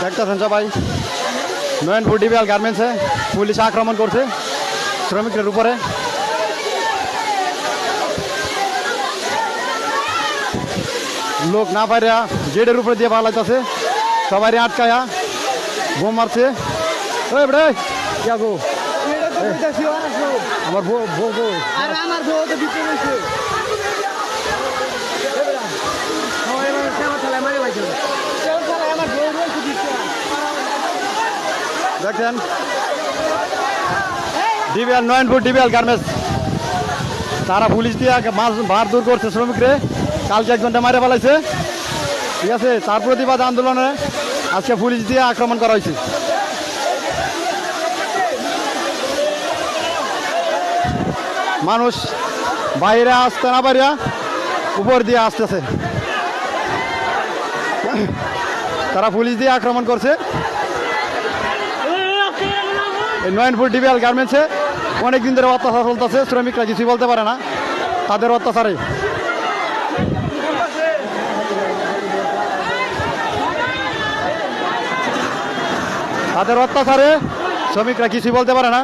দেখতেছেন সবাই নয়নপুর ডিবিএল গার্মেন্টসে পুলিশ আক্রমণ করছে শ্রমিকদের উপরে। লোক না পাইরা গেটের উপরে দিয়ে পালাইতেছে, সবাই আটকায়া বোম মারছে। ওই বেড়ে কি আগো আমার বউ বউ বউ আমার বউ তো ভিতরে রয়েছে। দেখেন ডিবিএল নয়নপুর ডিবিএল গার্মেন্টস তারা পুলিশ দিয়ে মার দূর করছে শ্রমিকরে। কালকে একজনটা মারে পালাইছে, ঠিক আছে। তার প্রতিবাদ আন্দোলনে আজকে পুলিশ দিয়ে আক্রমণ করা হয়েছে। মানুষ বাইরে আসতে না পারিয়া উপর দিয়ে আসতেছে, তারা পুলিশ দিয়ে আক্রমণ করছে। এই নয়নপুর ডিবিএল গার্মেন্টসে অনেকদিন ধরে অত্যাচার চলতেছে, শ্রমিকরা কিছুই বলতে পারে না তাদের অত্যাচারে। শ্রমিকরা কিছুই বলতে পারে না।